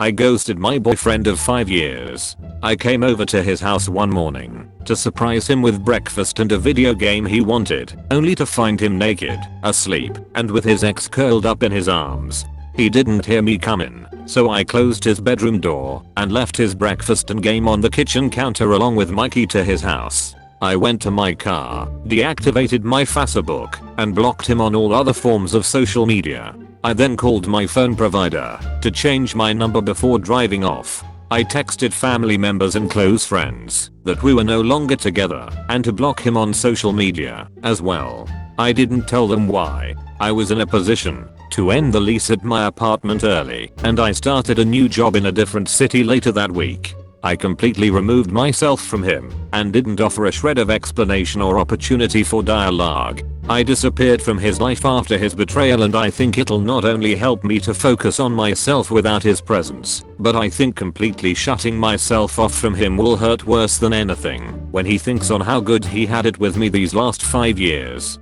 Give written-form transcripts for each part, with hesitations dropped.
I ghosted my boyfriend of 5 years. I came over to his house one morning to surprise him with breakfast and a video game he wanted, only to find him naked, asleep, and with his ex curled up in his arms. He didn't hear me come in, so I closed his bedroom door and left his breakfast and game on the kitchen counter along with my key to his house. I went to my car, deactivated my Facebook, and blocked him on all other forms of social media. I then called my phone provider to change my number before driving off. I texted family members and close friends that we were no longer together and to block him on social media as well. I didn't tell them why. I was in a position to end the lease at my apartment early, and I started a new job in a different city later that week. I completely removed myself from him and didn't offer a shred of explanation or opportunity for dialogue. I disappeared from his life after his betrayal, and I think it'll not only help me to focus on myself without his presence, but I think completely shutting myself off from him will hurt worse than anything when he thinks on how good he had it with me these last 5 years.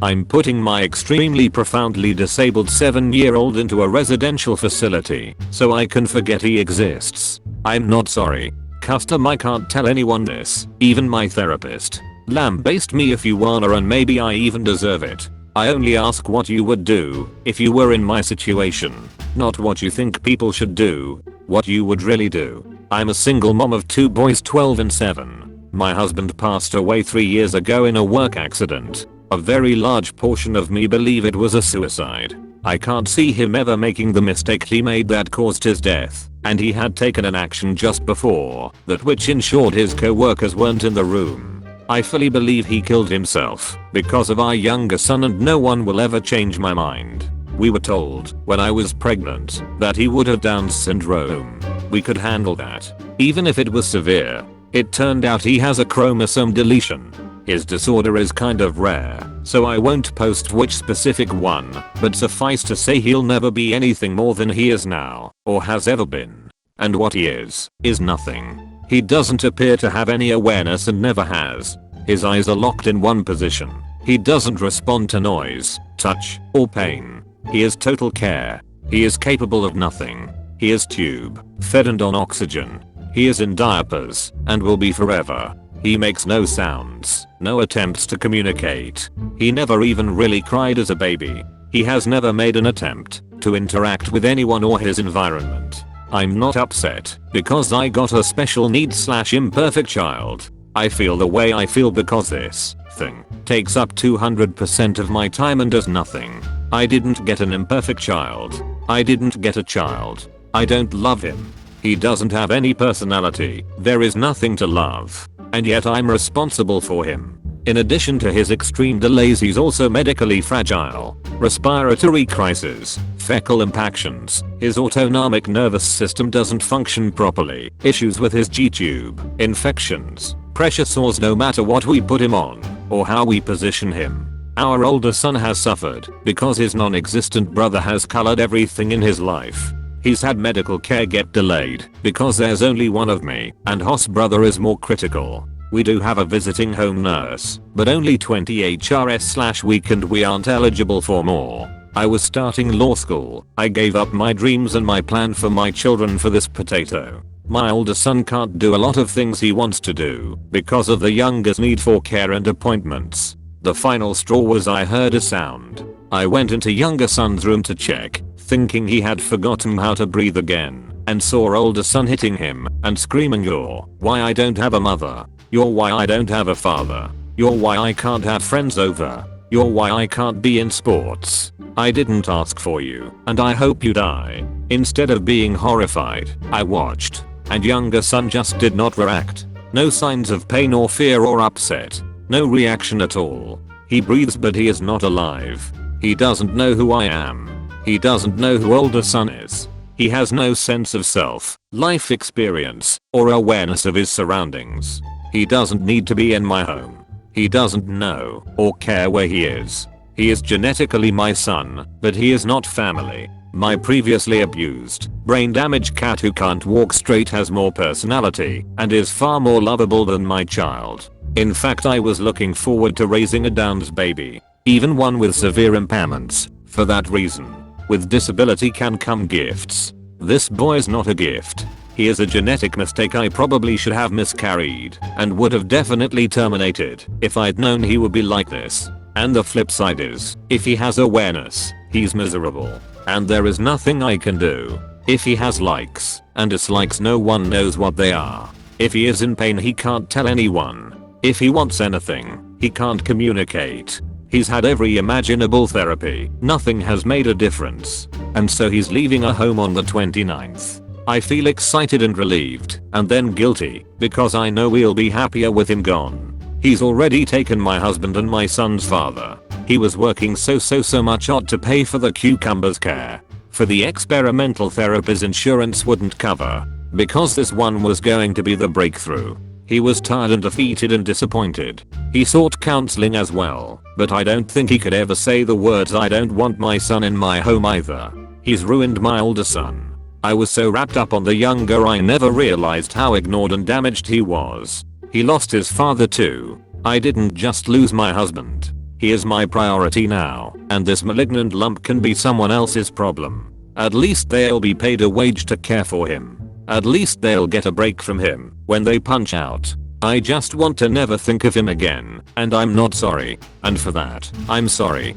I'm putting my extremely profoundly disabled 7-year-old into a residential facility so I can forget he exists. I'm not sorry. Custom, I can't tell anyone this, even my therapist. Lambaste me if you wanna, and maybe I even deserve it. I only ask what you would do if you were in my situation, not what you think people should do, what you would really do. I'm a single mom of 2 boys 12 and 7. My husband passed away 3 years ago in a work accident. A very large portion of me believe it was a suicide. I can't see him ever making the mistake he made that caused his death, and he had taken an action just before that which ensured his co-workers weren't in the room. I fully believe he killed himself because of our younger son, and no one will ever change my mind. We were told when I was pregnant that he would have Down syndrome. We could handle that, even if it was severe. It turned out he has a chromosome deletion. His disorder is kind of rare, so I won't post which specific one, but suffice to say he'll never be anything more than he is now, or has ever been. And what he is nothing. He doesn't appear to have any awareness and never has. His eyes are locked in one position. He doesn't respond to noise, touch, or pain. He is total care. He is capable of nothing. He is tube, fed and on oxygen. He is in diapers, and will be forever. He makes no sounds, no attempts to communicate. He never even really cried as a baby. He has never made an attempt to interact with anyone or his environment. I'm not upset because I got a special needs / imperfect child. I feel the way I feel because this thing takes up 200% of my time and does nothing. I didn't get an imperfect child. I didn't get a child. I don't love him. He doesn't have any personality. There is nothing to love. And yet I'm responsible for him. In addition to his extreme delays, he's also medically fragile. Respiratory crisis, fecal impactions, his autonomic nervous system doesn't function properly, issues with his G-tube, infections, pressure sores no matter what we put him on, or how we position him. Our older son has suffered because his non-existent brother has colored everything in his life. He's had medical care get delayed because there's only one of me, and Hoss brother is more critical. We do have a visiting home nurse, but only 20 HRS/week, and we aren't eligible for more. I was starting law school. I gave up my dreams and my plan for my children for this potato. My older son can't do a lot of things he wants to do because of the younger's need for care and appointments. The final straw was I heard a sound. I went into younger son's room to check, thinking he had forgotten how to breathe again, and saw older son hitting him and screaming, "You're why I don't have a mother. You're why I don't have a father. You're why I can't have friends over. You're why I can't be in sports. I didn't ask for you, and I hope you die." Instead of being horrified, I watched, and younger son just did not react. No signs of pain or fear or upset. No reaction at all. He breathes but he is not alive. He doesn't know who I am. He doesn't know who older son is. He has no sense of self, life experience, or awareness of his surroundings. He doesn't need to be in my home. He doesn't know or care where he is. He is genetically my son, but he is not family. My previously abused, brain damaged cat who can't walk straight has more personality and is far more lovable than my child. In fact, I was looking forward to raising a Downs baby, even one with severe impairments, for that reason. With disability can come gifts. This boy's not a gift. He is a genetic mistake I probably should have miscarried and would have definitely terminated if I'd known he would be like this. And the flip side is, if he has awareness, he's miserable. And there is nothing I can do. If he has likes and dislikes, no one knows what they are. If he is in pain, he can't tell anyone. If he wants anything, he can't communicate. He's had every imaginable therapy. Nothing has made a difference. And so he's leaving a home on the 29th. I feel excited and relieved, and then guilty, because I know we'll be happier with him gone. He's already taken my husband and my son's father. He was working so much odd to pay for the cucumber's care. For the experimental therapy's insurance wouldn't cover. Because this one was going to be the breakthrough. He was tired and defeated and disappointed. He sought counseling as well, but I don't think he could ever say the words "I don't want my son in my home" either. He's ruined my older son. I was so wrapped up on the younger I never realized how ignored and damaged he was. He lost his father too. I didn't just lose my husband. He is my priority now, and this malignant lump can be someone else's problem. At least they'll be paid a wage to care for him. At least they'll get a break from him when they punch out. I just want to never think of him again, and I'm not sorry. And for that, I'm sorry.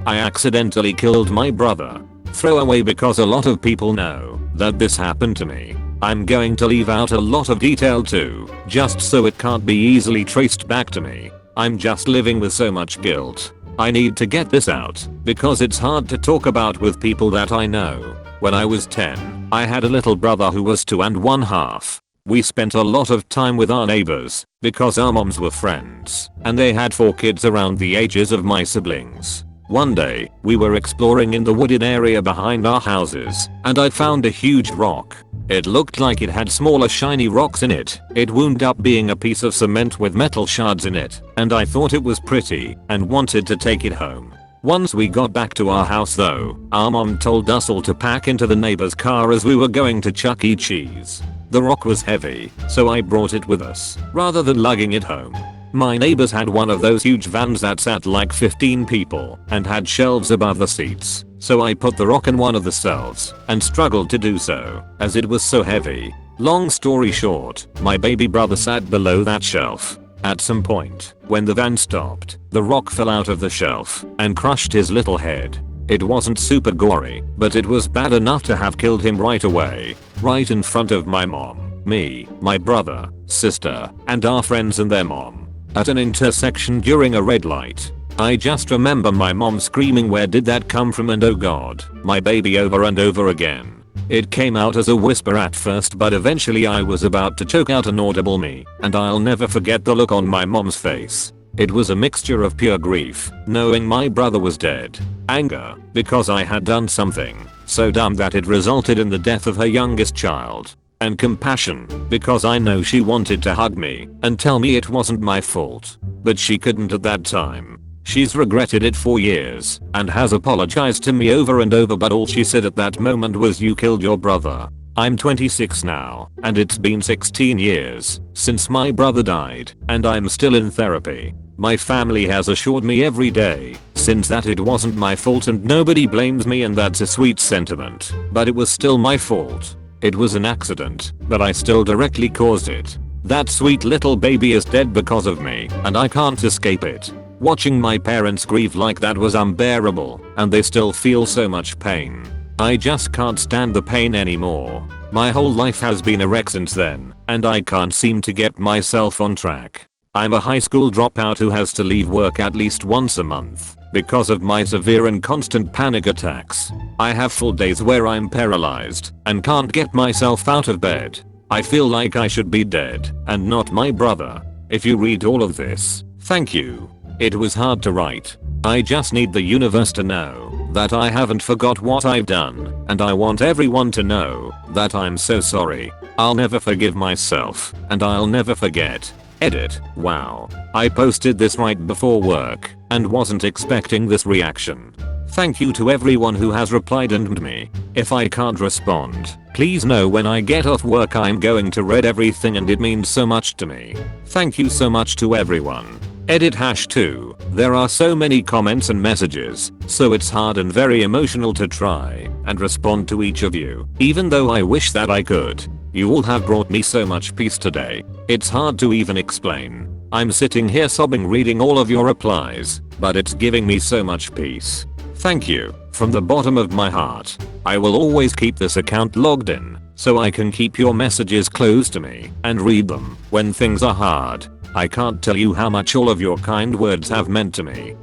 I accidentally killed my brother. Throwaway because a lot of people know that this happened to me. I'm going to leave out a lot of detail too, just so it can't be easily traced back to me. I'm just living with so much guilt. I need to get this out because it's hard to talk about with people that I know. When I was 10, I had a little brother who was 2 1/2. We spent a lot of time with our neighbors because our moms were friends and they had 4 kids around the ages of my siblings. One day, we were exploring in the wooded area behind our houses, and I found a huge rock. It looked like it had smaller shiny rocks in it. It wound up being a piece of cement with metal shards in it, and I thought it was pretty and wanted to take it home. Once we got back to our house though, our mom told us all to pack into the neighbor's car as we were going to Chuck E. Cheese. The rock was heavy, so I brought it with us, rather than lugging it home. My neighbors had one of those huge vans that sat like 15 people and had shelves above the seats, so I put the rock in one of the cells and struggled to do so as it was so heavy. Long story short, my baby brother sat below that shelf. At some point, when the van stopped, the rock fell out of the shelf and crushed his little head. It wasn't super gory, but it was bad enough to have killed him right away, right in front of my mom, me, my brother, sister, and our friends and their mom. At an intersection during a red light. I just remember my mom screaming, "Where did that come from?" and "Oh God, my baby," over and over again. It came out as a whisper at first, but eventually I was about to choke out an audible "me," and I'll never forget the look on my mom's face. It was a mixture of pure grief, knowing my brother was dead, anger, because I had done something so dumb that it resulted in the death of her youngest child, and compassion, because I know she wanted to hug me and tell me it wasn't my fault, but she couldn't at that time. She's regretted it for years and has apologized to me over and over, but all she said at that moment was, "You killed your brother." I'm 26 now, and it's been 16 years since my brother died, and I'm still in therapy. My family has assured me every day since that it wasn't my fault and nobody blames me, and that's a sweet sentiment, but it was still my fault. It was an accident, but I still directly caused it. That sweet little baby is dead because of me, and I can't escape it. Watching my parents grieve like that was unbearable, and they still feel so much pain. I just can't stand the pain anymore. My whole life has been a wreck since then, and I can't seem to get myself on track. I'm a high school dropout who has to leave work at least once a month because of my severe and constant panic attacks. I have full days where I'm paralyzed and can't get myself out of bed. I feel like I should be dead and not my brother. If you read all of this, thank you. It was hard to write. I just need the universe to know that I haven't forgot what I've done, and I want everyone to know that I'm so sorry. I'll never forgive myself, and I'll never forget. Edit. Wow. I posted this right before work and wasn't expecting this reaction. Thank you to everyone who has replied and DM'd me. If I can't respond, please know when I get off work I'm going to read everything, and it means so much to me. Thank you so much to everyone. Edit #2. There are so many comments and messages, so it's hard and very emotional to try and respond to each of you, even though I wish that I could. You all have brought me so much peace today. It's hard to even explain. I'm sitting here sobbing reading all of your replies, but it's giving me so much peace. Thank you, from the bottom of my heart. I will always keep this account logged in, so I can keep your messages close to me and read them when things are hard. I can't tell you how much all of your kind words have meant to me.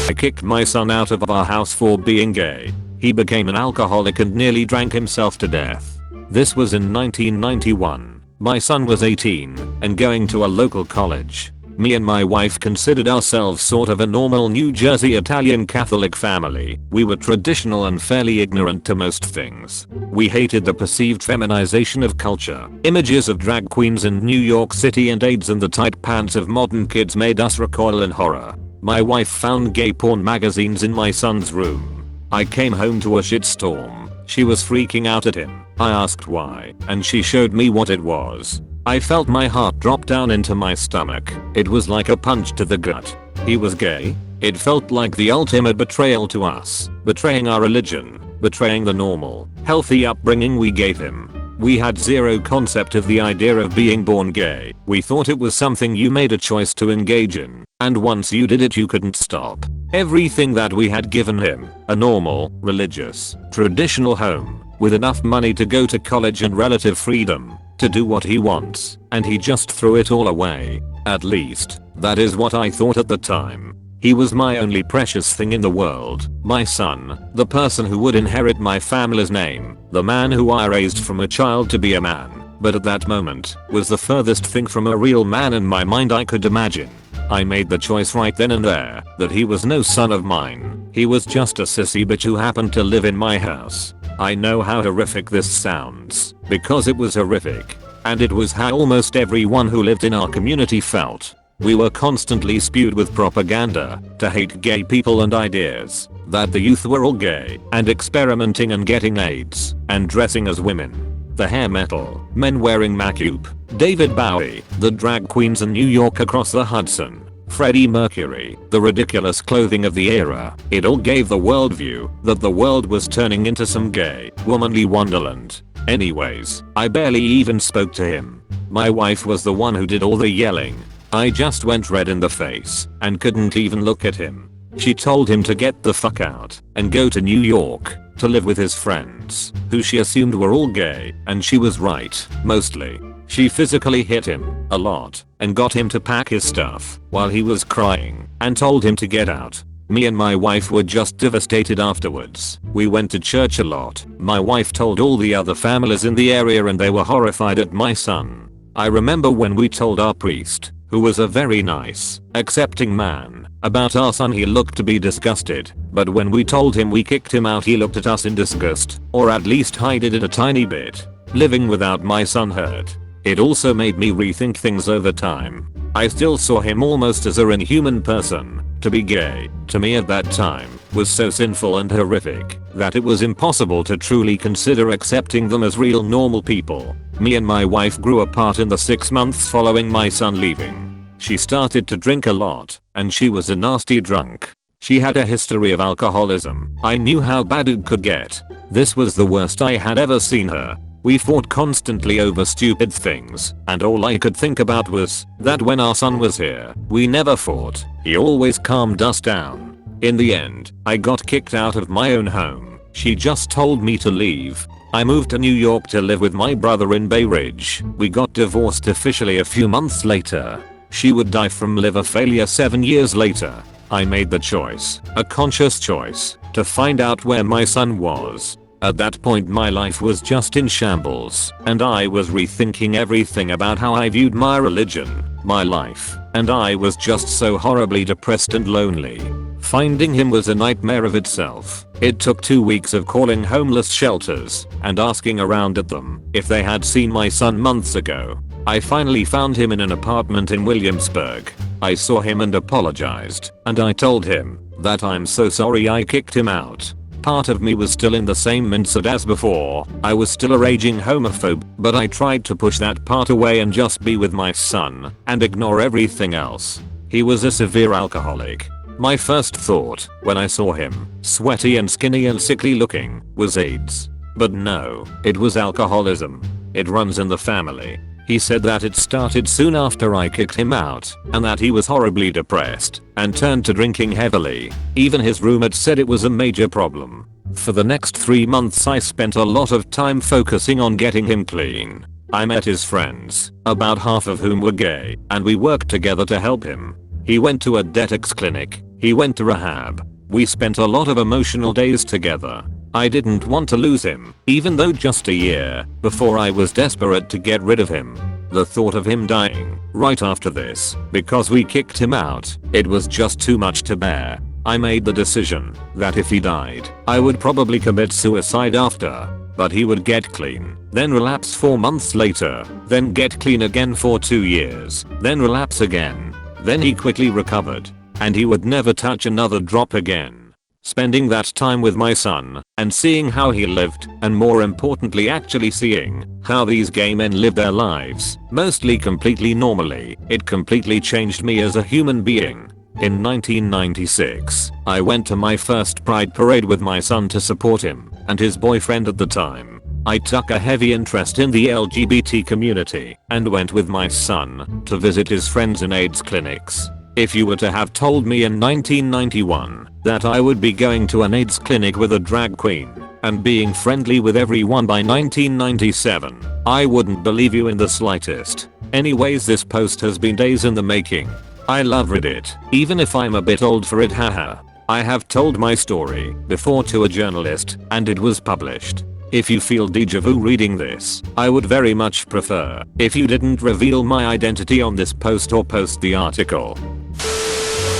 I kicked my son out of our house for being gay. He became an alcoholic and nearly drank himself to death. This was in 1991. My son was 18 and going to a local college. Me and my wife considered ourselves sort of a normal New Jersey Italian Catholic family. We were traditional and fairly ignorant to most things. We hated the perceived feminization of culture. Images of drag queens in New York City and AIDS and the tight pants of modern kids made us recoil in horror. My wife found gay porn magazines in my son's room. I came home to a shitstorm. She was freaking out at him. I asked why, and she showed me what it was. I felt my heart drop down into my stomach. It was like a punch to the gut. He was gay. It felt like the ultimate betrayal to us, betraying our religion, betraying the normal, healthy upbringing we gave him. We had zero concept of the idea of being born gay. We thought it was something you made a choice to engage in, and once you did it you couldn't stop. Everything that we had given him, a normal, religious, traditional home, with enough money to go to college and relative freedom to do what he wants, and he just threw it all away. At least, that is what I thought at the time. He was my only precious thing in the world, my son, the person who would inherit my family's name, the man who I raised from a child to be a man, but at that moment, was the furthest thing from a real man in my mind I could imagine. I made the choice right then and there that he was no son of mine. He was just a sissy bitch who happened to live in my house. I know how horrific this sounds, because it was horrific. And it was how almost everyone who lived in our community felt. We were constantly spewed with propaganda to hate gay people and ideas, that the youth were all gay and experimenting and getting AIDS and dressing as women. The hair metal, men wearing makeup, David Bowie, the drag queens in New York across the Hudson, Freddie Mercury, the ridiculous clothing of the era. It all gave the worldview that the world was turning into some gay, womanly wonderland. Anyways, I barely even spoke to him. My wife was the one who did all the yelling. I just went red in the face and couldn't even look at him. She told him to get the fuck out and go to New York to live with his friends, who she assumed were all gay, and she was right, mostly. She physically hit him a lot and got him to pack his stuff while he was crying and told him to get out. Me and my wife were just devastated afterwards. We went to church a lot. My wife told all the other families in the area and they were horrified at my son. I remember when we told our priest, who was a very nice, accepting man, about our son he looked to be disgusted, but when we told him we kicked him out he looked at us in disgust, or at least hid it a tiny bit. Living without my son hurt. It also made me rethink things over time. I still saw him almost as an inhuman person. To be gay, to me at that time, was so sinful and horrific that it was impossible to truly consider accepting them as real normal people. Me and my wife grew apart in the 6 months following my son leaving. She started to drink a lot, and she was a nasty drunk. She had a history of alcoholism. I knew how bad it could get. This was the worst I had ever seen her. We fought constantly over stupid things, and all I could think about was that when our son was here, we never fought. He always calmed us down. In the end, I got kicked out of my own home. She just told me to leave. I moved to New York to live with my brother in Bay Ridge. We got divorced officially a few months later. She would die from liver failure 7 years later. I made the choice, a conscious choice, to find out where my son was. At that point my life was just in shambles, and I was rethinking everything about how I viewed my religion, my life, and I was just so horribly depressed and lonely. Finding him was a nightmare of itself. It took 2 weeks of calling homeless shelters and asking around at them if they had seen my son months ago. I finally found him in an apartment in Williamsburg. I saw him and apologized, and I told him that I'm so sorry I kicked him out. part of me was still in the same mindset as before. I was still a raging homophobe, but I tried to push that part away and just be with my son and ignore everything else. He was a severe alcoholic. My first thought, when I saw him, sweaty and skinny and sickly looking, was AIDS. But no, it was alcoholism. It runs in the family. He said that it started soon after I kicked him out, and that he was horribly depressed and turned to drinking heavily. Even his roommate said it was a major problem. For the next 3 months I spent a lot of time focusing on getting him clean. I met his friends, about half of whom were gay, and we worked together to help him. He went to a detox clinic. He went to rehab. We spent a lot of emotional days together. I didn't want to lose him, even though just a year before I was desperate to get rid of him. The thought of him dying right after this, because we kicked him out, it was just too much to bear. I made the decision that if he died, I would probably commit suicide after. But he would get clean, then relapse 4 months later, then get clean again for 2 years, then relapse again. Then he quickly recovered, and he would never touch another drop again. Spending that time with my son and seeing how he lived, and more importantly actually seeing how these gay men live their lives, mostly completely normally, it completely changed me as a human being. In 1996, I went to my first Pride parade with my son to support him and his boyfriend at the time. I took a heavy interest in the LGBT community and went with my son to visit his friends in AIDS clinics. If you were to have told me in 1991 that I would be going to an AIDS clinic with a drag queen and being friendly with everyone by 1997, I wouldn't believe you in the slightest. Anyways, this post has been days in the making. I love Reddit, even if I'm a bit old for it, haha. I have told my story before to a journalist and it was published. If you feel deja vu reading this, I would very much prefer if you didn't reveal my identity on this post or post the article.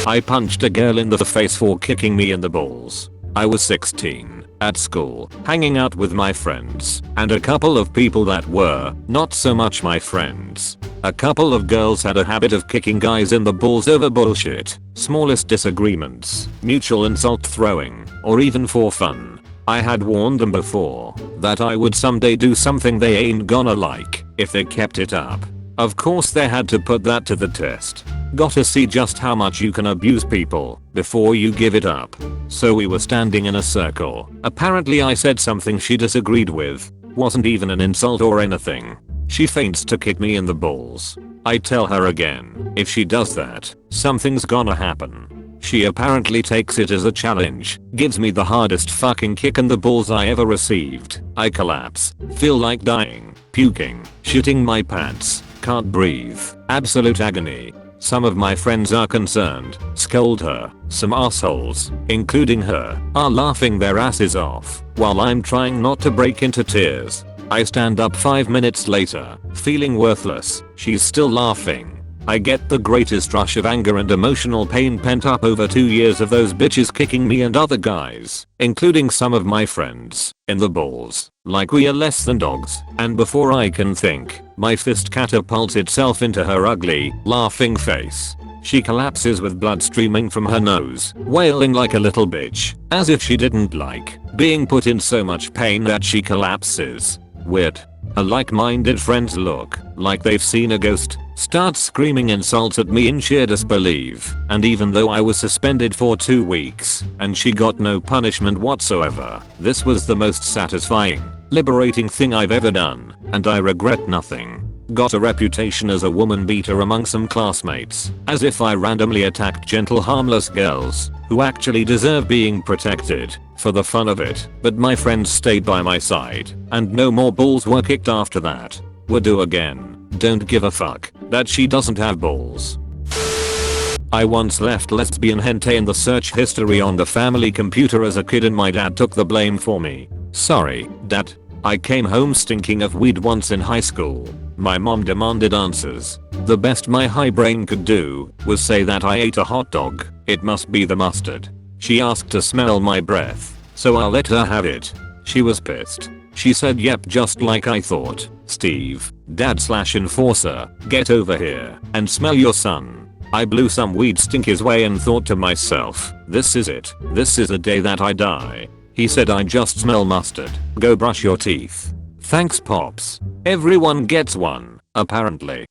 I punched a girl in the face for kicking me in the balls. I was 16, at school, hanging out with my friends, and a couple of people that were not so much my friends. A couple of girls had a habit of kicking guys in the balls over bullshit, smallest disagreements, mutual insult throwing, or even for fun. I had warned them before that I would someday do something they ain't gonna like if they kept it up. Of course they had to put that to the test. Gotta see just how much you can abuse people before you give it up. So we were standing in a circle. Apparently I said something she disagreed with. Wasn't even an insult or anything. She feints to kick me in the balls. I tell her again, if she does that, something's gonna happen. She apparently takes it as a challenge, gives me the hardest fucking kick in the balls I ever received. I collapse, feel like dying, puking, shitting my pants, can't breathe, absolute agony. Some of my friends are concerned, scold her. Some assholes, including her, are laughing their asses off, while I'm trying not to break into tears. I stand up 5 minutes later, feeling worthless. She's still laughing. I get the greatest rush of anger and emotional pain pent up over 2 years of those bitches kicking me and other guys, including some of my friends, in the balls, like we are less than dogs. And before I can think, my fist catapults itself into her ugly, laughing face. She collapses with blood streaming from her nose, wailing like a little bitch, as if she didn't like being put in so much pain that she collapses. Weird. Her like-minded friends look like they've seen a ghost, start screaming insults at me in sheer disbelief, and even though I was suspended for 2 weeks and she got no punishment whatsoever, this was the most satisfying, liberating thing I've ever done, and I regret nothing. Got a reputation as a woman beater among some classmates, as if I randomly attacked gentle harmless girls who actually deserve being protected for the fun of it, but my friends stayed by my side and no more balls were kicked after that. Would do again. Don't give a fuck that she doesn't have balls. I once left lesbian hentai in the search history on the family computer as a kid and my dad took the blame for me. Sorry, Dad. I came home stinking of weed once in high school. My mom demanded answers. The best my high brain could do was say that I ate a hot dog. It must be the mustard. She asked to smell my breath, so I let her have it. She was pissed. She said, "Yep, just like I thought. Steve, dad/enforcer, get over here and smell your son." I blew some weed stink his way and thought to myself, this is it. This is the day that I die. He said I just smell mustard. Go brush your teeth. Thanks Pops. Everyone gets one, apparently.